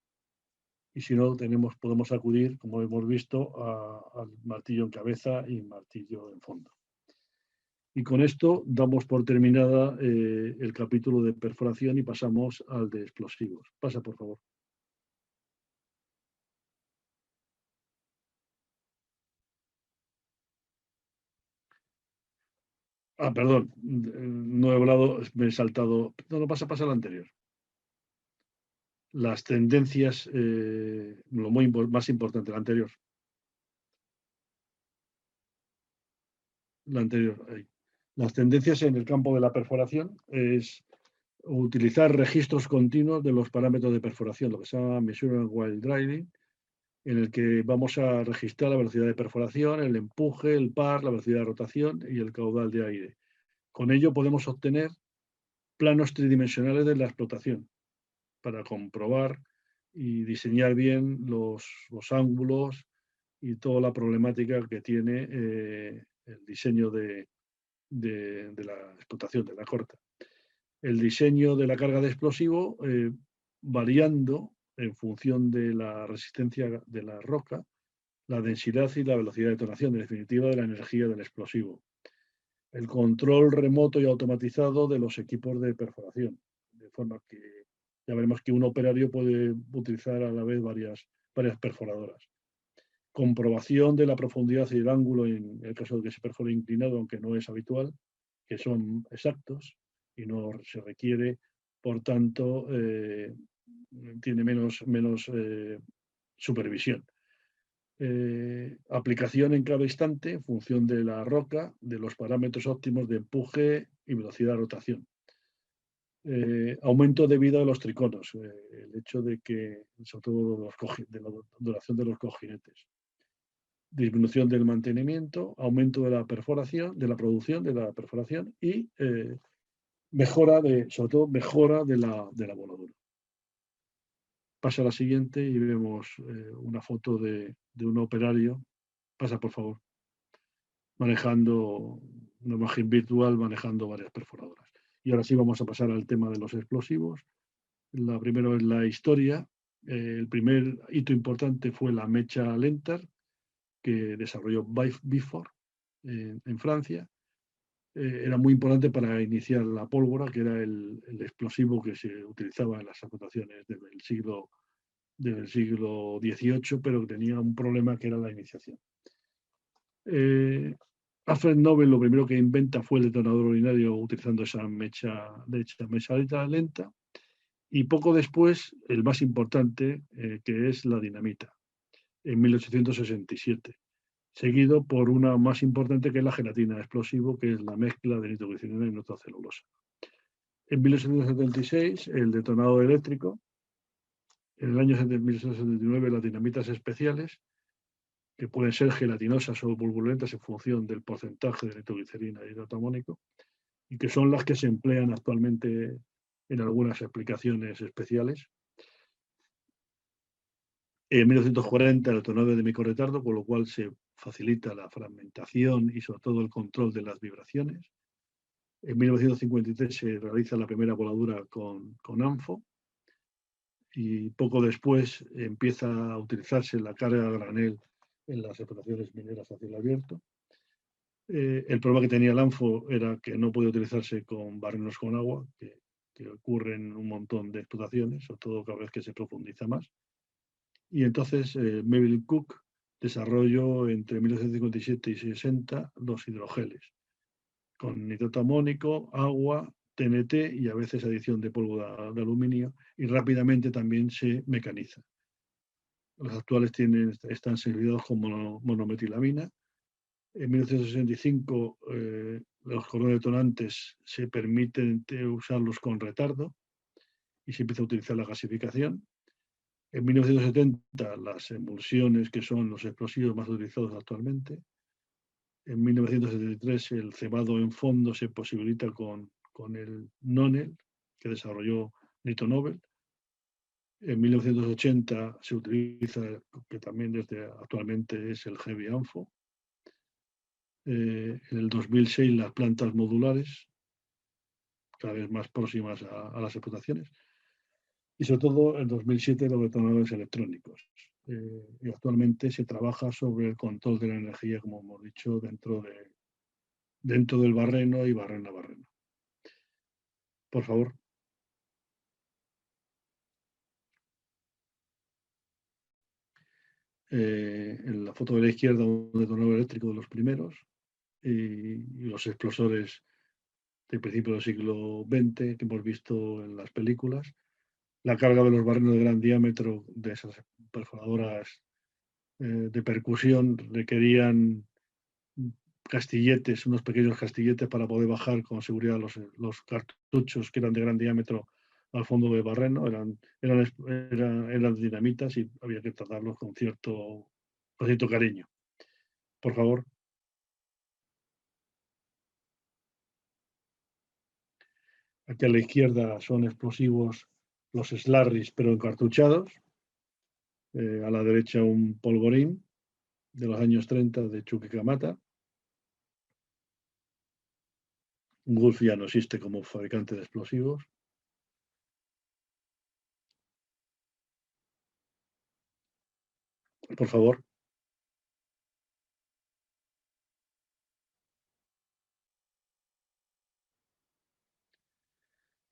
y si no, podemos acudir, como hemos visto, al martillo en cabeza y martillo en fondo. Y con esto damos por terminada el capítulo de perforación y pasamos al de explosivos. Pasa, por favor. Perdón, no he hablado, me he saltado. No, pasa al anterior. Las tendencias, lo más importante, la anterior. La anterior, ahí. Las tendencias en el campo de la perforación es utilizar registros continuos de los parámetros de perforación, lo que se llama Measurement While Driving, en el que vamos a registrar la velocidad de perforación, el empuje, el par, la velocidad de rotación y el caudal de aire. Con ello podemos obtener planos tridimensionales de la explotación para comprobar y diseñar bien los ángulos y toda la problemática que tiene el diseño de la explotación, de la corta. El diseño de la carga de explosivo variando en función de la resistencia de la roca, la densidad y la velocidad de detonación, en definitiva, de la energía del explosivo. El control remoto y automatizado de los equipos de perforación, de forma que ya veremos que un operario puede utilizar a la vez varias perforadoras. Comprobación de la profundidad y el ángulo en el caso de que se perfore inclinado, aunque no es habitual, que son exactos y no se requiere, por tanto, tiene menos supervisión. Aplicación en cada instante en función de la roca, de los parámetros óptimos de empuje y velocidad de rotación. Aumento de vida de los triconos, el hecho de que, sobre todo de la duración de los cojinetes. Disminución del mantenimiento, aumento de la perforación, de la producción, de la perforación y sobre todo mejora de la voladura. Pasa a la siguiente y vemos una foto de un operario. Pasa, por favor. Manejando una imagen virtual, manejando varias perforadoras. Y ahora sí vamos a pasar al tema de los explosivos. La primera es la historia. El primer hito importante fue la mecha Lentar, que desarrolló Bifor en Francia. Era muy importante para iniciar la pólvora, que era el explosivo que se utilizaba en las explotaciones del siglo XVIII, pero que tenía un problema que era la iniciación. Alfred Nobel lo primero que inventa fue el detonador urinario utilizando esa mecha lenta, y poco después el más importante, que es la dinamita, en 1867. Seguido por una más importante que es la gelatina explosivo, que es la mezcla de nitroglicerina y nitrocelulosa. En 1876, el detonador eléctrico. En el año 1879, las dinamitas especiales, que pueden ser gelatinosas o burbulentas en función del porcentaje de nitroglicerina y hidroto amónico, y que son las que se emplean actualmente en algunas aplicaciones especiales. En 1940, el detonador de microretardo, con lo cual se facilita la fragmentación y sobre todo el control de las vibraciones. En 1953 se realiza la primera voladura con ANFO y poco después empieza a utilizarse la carga a granel en las explotaciones mineras a cielo abierto. El problema que tenía el ANFO era que no podía utilizarse con barrenos con agua, que ocurre en un montón de explotaciones, sobre todo cada vez que se profundiza más. Y entonces Melville Cook desarrolló entre 1957 y 60 los hidrogeles, con nitrato amónico, agua, TNT y a veces adición de polvo de aluminio, y rápidamente también se mecaniza. Los actuales están servidos con monometilamina. En 1965 los coronas detonantes se permiten usarlos con retardo y se empieza a utilizar la gasificación. En 1970, las emulsiones, que son los explosivos más utilizados actualmente. En 1973, el cebado en fondo se posibilita con el Nonel, que desarrolló Nito Nobel. En 1980 se utiliza, que también desde actualmente es el Heavy ANFO. En el 2006, las plantas modulares, cada vez más próximas a las explotaciones. y sobre todo en 2007 los detonadores electrónicos. Y actualmente se trabaja sobre el control de la energía, como hemos dicho, dentro del barreno y barreno a barreno. Por favor. En la foto de la izquierda, un detonador eléctrico de los primeros y los explosores de principio del siglo XX que hemos visto en las películas. La carga de los barrenos de gran diámetro de esas perforadoras de percusión requerían castilletes, unos pequeños castilletes para poder bajar con seguridad los cartuchos que eran de gran diámetro al fondo del barreno. Eran dinamitas y había que tratarlos con cierto cariño. Por favor. Aquí a la izquierda son explosivos, los Slarrys, pero encartuchados. A la derecha un polvorín de los años 30 de Chuquicamata. Gulf ya no existe como fabricante de explosivos. Por favor.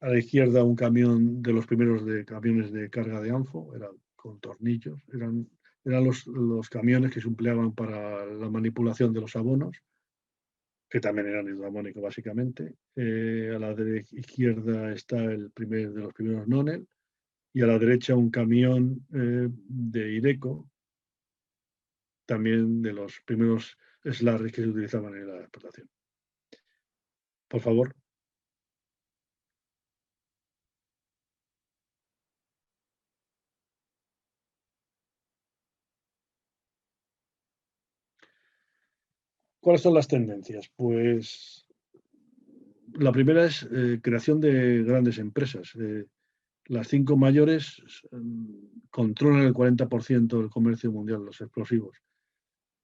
A la izquierda un camión de los primeros camiones de carga de Anfo, eran con tornillos, eran los camiones que se empleaban para la manipulación de los abonos, que también eran hidroarmónicos básicamente. A la izquierda está el de los primeros Nonel y a la derecha un camión de Ireco, también de los primeros Slarrys que se utilizaban en la explotación. Por favor. ¿Cuáles son las tendencias? Pues la primera es creación de grandes empresas. Las 5 mayores controlan el 40% del comercio mundial de los explosivos.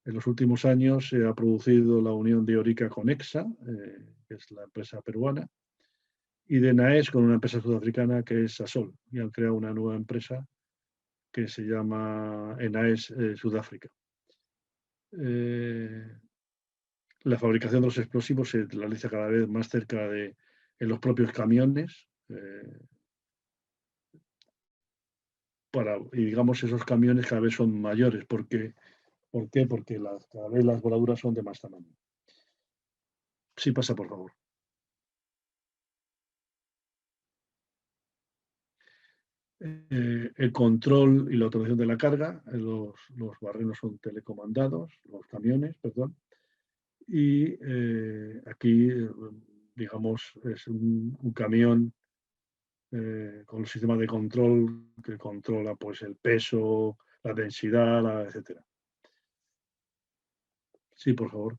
En los últimos años se ha producido la unión de Orica con EXA, que es la empresa peruana, y de Naes con una empresa sudafricana que es Sasol. Y han creado una nueva empresa que se llama Enaes Sudáfrica. La fabricación de los explosivos se realiza cada vez más cerca en los propios camiones. Y digamos, esos camiones cada vez son mayores. ¿Por qué? Porque cada vez las voladuras son de más tamaño. Sí, pasa, por favor. El control y la automatización de la carga. Los barrenos son telecomandados, los camiones, perdón. Y aquí, digamos, es un camión con el sistema de control que controla pues, el peso, la densidad, etc. Sí, por favor.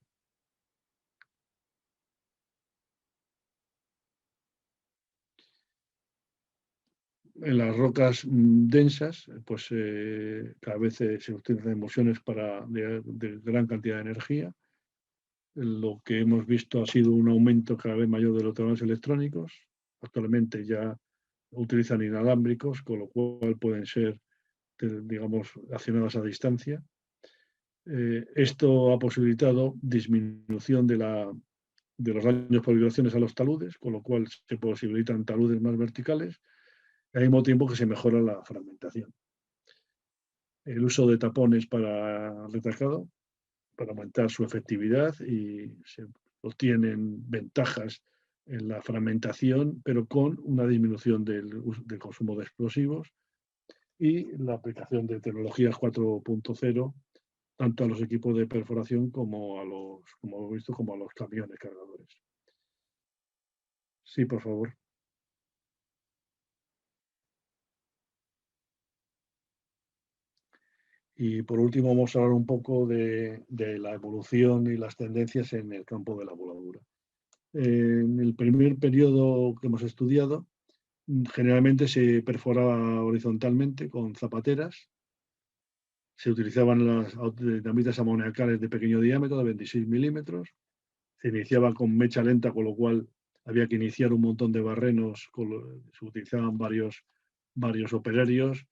En las rocas densas, pues cada vez se utilizan emulsiones de gran cantidad de energía. Lo que hemos visto ha sido un aumento cada vez mayor de los detonadores electrónicos. Actualmente ya utilizan inalámbricos, con lo cual pueden ser, digamos, accionadas a distancia. Esto ha posibilitado disminución de los daños por vibraciones a los taludes, con lo cual se posibilitan taludes más verticales, y al mismo tiempo que se mejora la fragmentación. El uso de tapones para retractado, para aumentar su efectividad, y se obtienen ventajas en la fragmentación, pero con una disminución del consumo de explosivos, y la aplicación de tecnologías 4.0 tanto a los equipos de perforación como hemos visto, como a los camiones cargadores. Sí, por favor. Y por último vamos a hablar un poco de la evolución y las tendencias en el campo de la voladura. En el primer periodo que hemos estudiado, generalmente se perforaba horizontalmente con zapateras. Se utilizaban las dinamitas amoniacales de pequeño diámetro, de 26 milímetros. Se iniciaba con mecha lenta, con lo cual había que iniciar un montón de barrenos. Se utilizaban varios varios operarios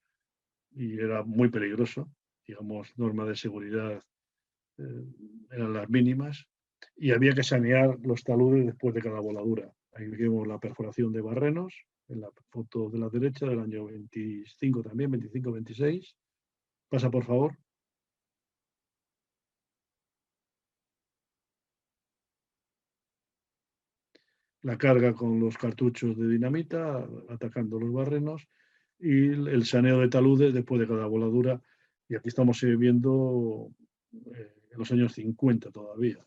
y era muy peligroso. Digamos, normas de seguridad eran las mínimas y había que sanear los taludes después de cada voladura. Ahí vemos la perforación de barrenos en la foto de la derecha del año 25 también, 25-26. Pasa, por favor. La carga con los cartuchos de dinamita, atacando los barrenos, y el saneo de taludes después de cada voladura. Y aquí estamos viendo en los años 50 todavía,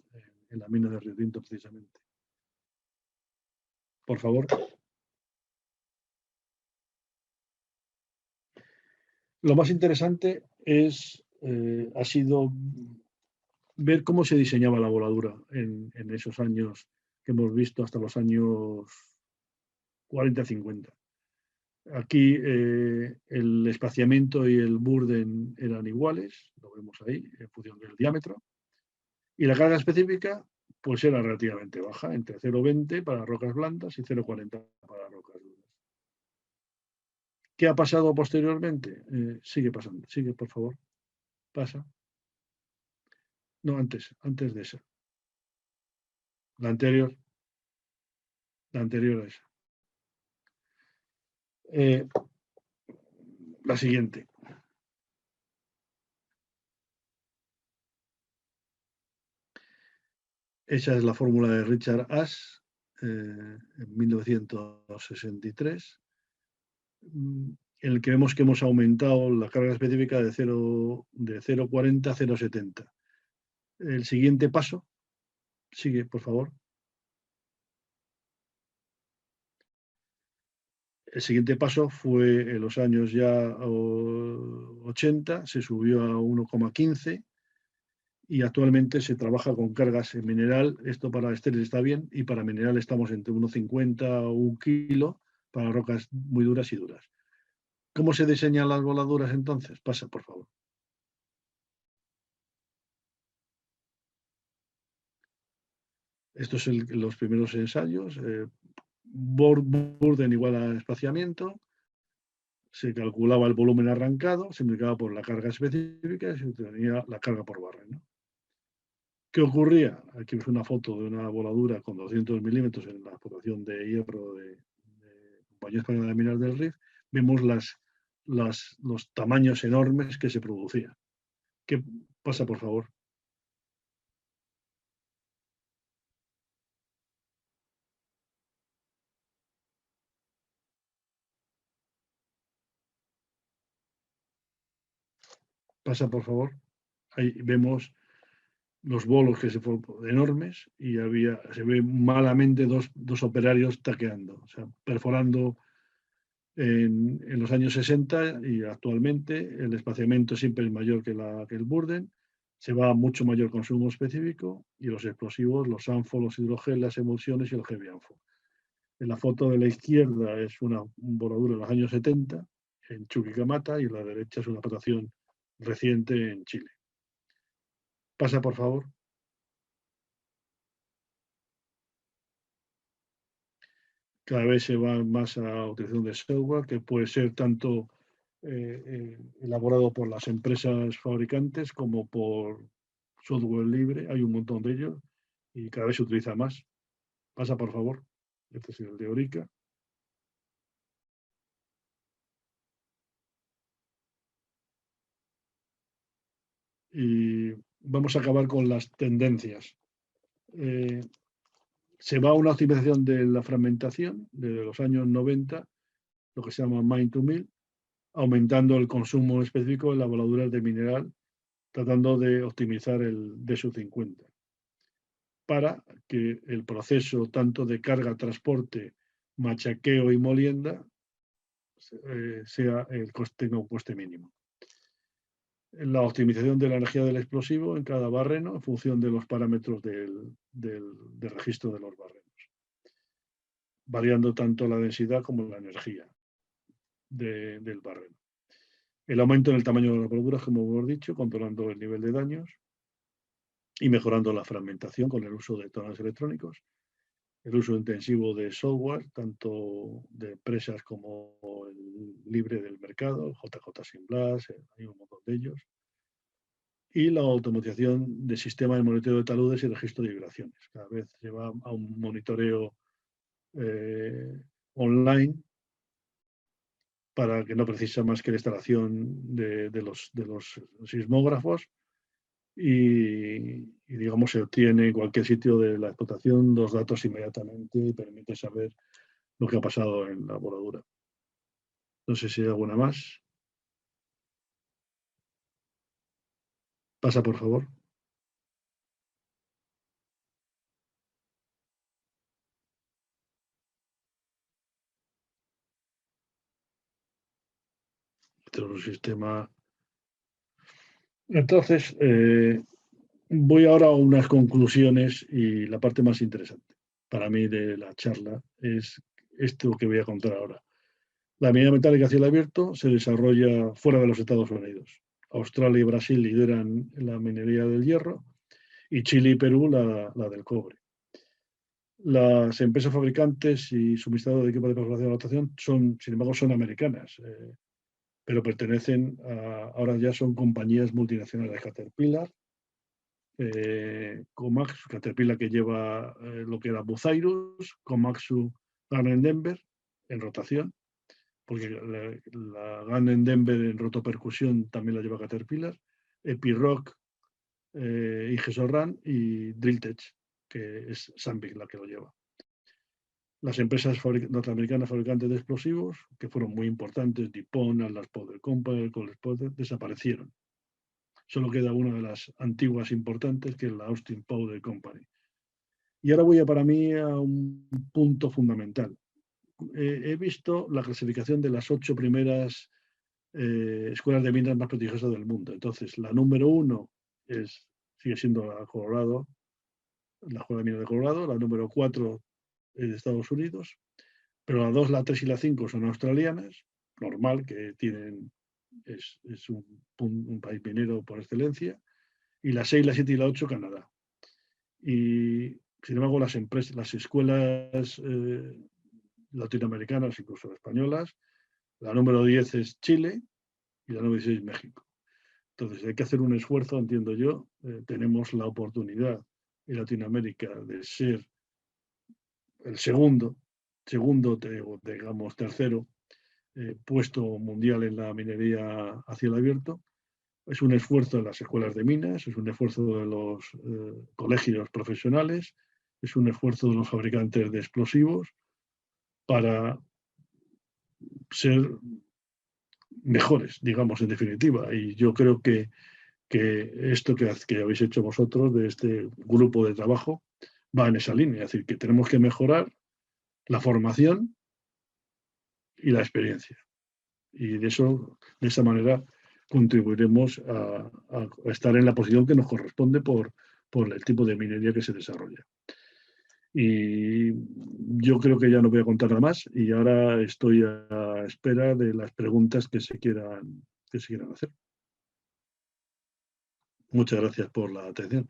en la mina de Río Tinto precisamente. Por favor. Lo más interesante ha sido ver cómo se diseñaba la voladura en esos años que hemos visto hasta los años 40-50. Aquí el espaciamiento y el burden eran iguales, lo vemos ahí, en función del diámetro. Y la carga específica pues era relativamente baja, entre 0,20 para rocas blandas y 0,40 para rocas duras. ¿Qué ha pasado posteriormente? Sigue pasando, sigue por favor. Pasa. No, antes de esa. La anterior a esa. La siguiente. Esa es la fórmula de Richard Ash en 1963, en el que vemos que hemos aumentado la carga específica de 0,40 a 0,70. El siguiente paso, sigue, por favor. El siguiente paso fue en los años ya 80, se subió a 1,15 y actualmente se trabaja con cargas en mineral. Esto para estéril está bien y para mineral estamos entre 1,50 o 1 kilo para rocas muy duras y duras. ¿Cómo se diseñan las voladuras entonces? Pasa, por favor. Estos son los primeros ensayos. Burden igual a espaciamiento. Se calculaba el volumen arrancado, se multiplicaba por la carga específica y se obtenía la carga por barreno. ¿Qué ocurría? Aquí es una foto de una voladura con 200 milímetros en la explotación de hierro de Compañía Española de Minas del Rif. Vemos los tamaños enormes que se producían. ¿Qué pasa, por favor? Pasa, por favor. Ahí vemos los bolos que se fueron enormes y se ve malamente dos operarios taqueando, o sea, perforando en los años 60 y actualmente el espaciamiento siempre es mayor que el burden, se va a mucho mayor consumo específico y los explosivos, los ANFO, los hidrogel, las emulsiones y el heavy ANFO. En la foto de la izquierda es una voladura de los años 70 en Chuquicamata y la derecha es una explotación reciente en Chile. Pasa, por favor. Cada vez se va más a la utilización de software, que puede ser tanto elaborado por las empresas fabricantes como por software libre. Hay un montón de ellos y cada vez se utiliza más. Pasa, por favor. Este es el de Orica. Y vamos a acabar con las tendencias. Se va a una optimización de la fragmentación desde los años 90, lo que se llama mine to mill, aumentando el consumo específico de las voladuras de mineral, tratando de optimizar el DSU-50 para que el proceso tanto de carga, transporte, machaqueo y molienda tenga un coste mínimo. La optimización de la energía del explosivo en cada barreno en función de los parámetros de registro de los barrenos, variando tanto la densidad como la energía del barreno. El aumento en el tamaño de las voladuras, como hemos dicho, controlando el nivel de daños y mejorando la fragmentación con el uso de tonales electrónicos. el uso intensivo de software, tanto de empresas como el libre del mercado, JJ Simblas, hay un montón de ellos, y la automatización de sistemas de monitoreo de taludes y registro de vibraciones. Cada vez lleva a un monitoreo online para que no precisa más que la instalación de los sismógrafos y, digamos, se obtiene en cualquier sitio de la explotación los datos inmediatamente y permite saber lo que ha pasado en la voladura. No sé si hay alguna más. Pasa, por favor. Este es un sistema. Entonces, voy ahora a unas conclusiones y la parte más interesante para mí de la charla es esto que voy a contar ahora. La minería metálica a cielo abierto se desarrolla fuera de los Estados Unidos. Australia y Brasil lideran la minería del hierro y Chile y Perú la del cobre. Las empresas fabricantes y suministradores de equipos de perforación y rotación sin embargo, son americanas, pero pertenecen ahora ya son compañías multinacionales. Caterpillar, Komatsu, Caterpillar que lleva lo que era Bucyrus, Komatsu, Gardner Denver en rotación, porque la Gardner Denver en rotopercusión también la lleva Caterpillar, Epiroc, Ingesoran y Drilltech, que es Sandvik la que lo lleva. Las empresas norteamericanas fabricantes de explosivos, que fueron muy importantes, DuPont, Atlas Powder Company, Coles Powder, desaparecieron. Solo queda una de las antiguas importantes, que es la Austin Powder Company. Y ahora voy para mí a un punto fundamental. He visto la clasificación de las 8 primeras escuelas de minas más prestigiosas del mundo. Entonces, la número 1 sigue siendo la Colorado, la Escuela de Minas de Colorado, la número 4 es de Estados Unidos, pero la 2, la 3 y la 5 son australianas, normal, que es un país minero por excelencia, y la 6, la 7 y la 8 Canadá. Y sin embargo, las escuelas latinoamericanas, incluso españolas, la número 10 es Chile y la número 16 México. Entonces hay que hacer un esfuerzo, entiendo yo. Tenemos la oportunidad en Latinoamérica de ser el segundo, digamos tercero, puesto mundial en la minería a cielo abierto. Es un esfuerzo de las escuelas de minas, es un esfuerzo de los colegios profesionales, es un esfuerzo de los fabricantes de explosivos para ser mejores, digamos, en definitiva. Y yo creo que esto que habéis hecho vosotros de este grupo de trabajo va en esa línea. Es decir, que tenemos que mejorar la formación y la experiencia. Y de esa manera contribuiremos a estar en la posición que nos corresponde por el tipo de minería que se desarrolla. Y yo creo que ya no voy a contar nada más y ahora estoy a espera de las preguntas que se quieran hacer. Muchas gracias por la atención.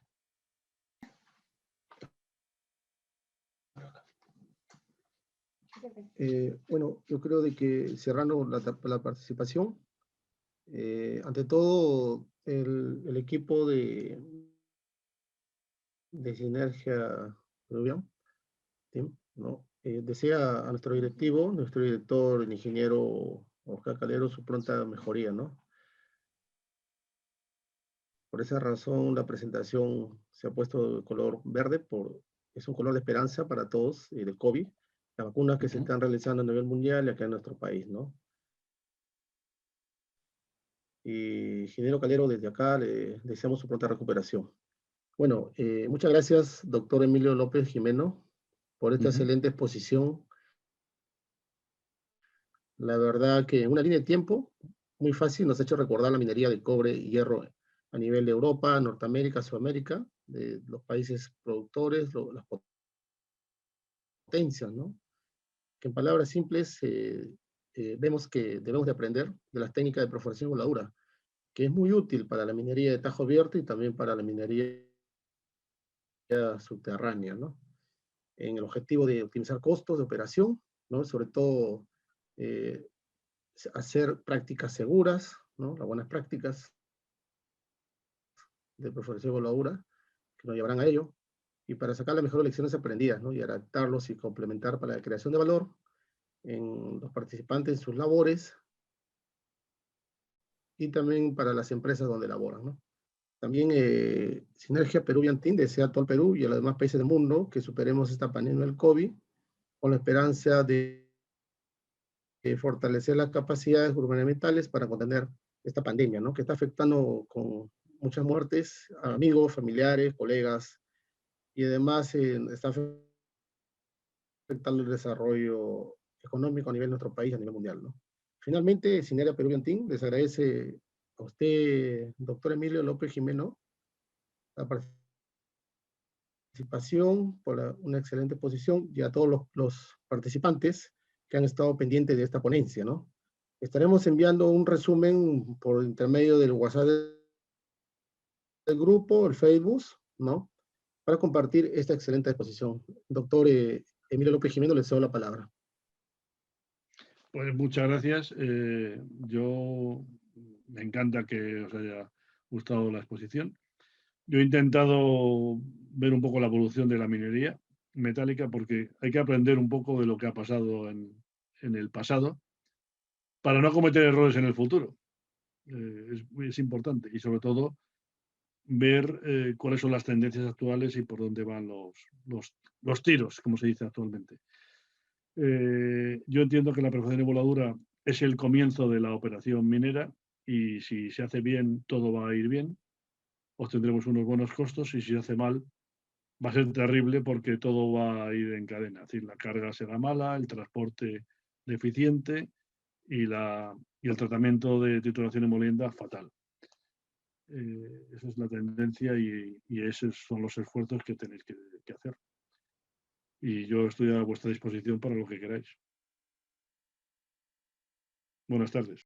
Bueno, yo creo de que cerrando la participación, ante todo el equipo de Sinergia Peruvian, ¿no? Desea a nuestro directivo, nuestro director, el ingeniero Oscar Calero, su pronta mejoría, ¿no? Por esa razón la presentación se ha puesto de color verde, es un color de esperanza para todos, de COVID, las vacunas que se están realizando a nivel mundial y acá en nuestro país, ¿no? Y ingeniero Calero, desde acá le deseamos su pronta recuperación. Bueno, muchas gracias, doctor Emilio López Jimeno, por esta excelente exposición. La verdad que en una línea de tiempo muy fácil nos ha hecho recordar la minería de cobre y hierro a nivel de Europa, Norteamérica, Sudamérica, de los países productores, las potencias, ¿no? Que en palabras simples vemos que debemos de aprender de las técnicas de perforación y voladura, que es muy útil para la minería de tajo abierto y también para la minería subterránea, ¿no? en el objetivo de optimizar costos de operación, ¿no? Sobre todo hacer prácticas seguras, ¿no? Las buenas prácticas de profesor evaluadora que nos llevarán a ello, y para sacar las mejores lecciones aprendidas, ¿no? Y adaptarlos y complementar para la creación de valor en los participantes en sus labores y también para las empresas donde laboran, ¿no? También Sinergia Peruvian Team desea a todo el Perú y a los demás países del mundo que superemos esta pandemia del COVID con la esperanza de fortalecer las capacidades gubernamentales para contener esta pandemia, ¿no? Que está afectando con muchas muertes a amigos, familiares, colegas, y además está afectando el desarrollo económico a nivel de nuestro país, a nivel mundial, ¿no? Finalmente, Sinergia Peruvian Team les agradece a usted, doctor Emilio López Jimeno, la participación, por una excelente exposición, y a todos los participantes que han estado pendientes de esta ponencia, ¿no? Estaremos enviando un resumen por intermedio del WhatsApp del grupo, el Facebook, ¿no? Para compartir esta excelente exposición. Doctor Emilio López Jimeno, le cedo la palabra. Pues muchas gracias. Yo me encanta que os haya gustado la exposición. Yo he intentado ver un poco la evolución de la minería metálica porque hay que aprender un poco de lo que ha pasado en el pasado para no cometer errores en el futuro. Es importante y sobre todo ver cuáles son las tendencias actuales y por dónde van los tiros, como se dice actualmente. Yo entiendo que la perforación y voladura es el comienzo de la operación minera y si se hace bien, todo va a ir bien. Obtendremos unos buenos costos y si se hace mal, va a ser terrible porque todo va a ir en cadena. Es decir, la carga será mala, el transporte deficiente y el tratamiento de titulación y molienda fatal. Esa es la tendencia y esos son los esfuerzos que tenéis que hacer. Y yo estoy a vuestra disposición para lo que queráis. Buenas tardes.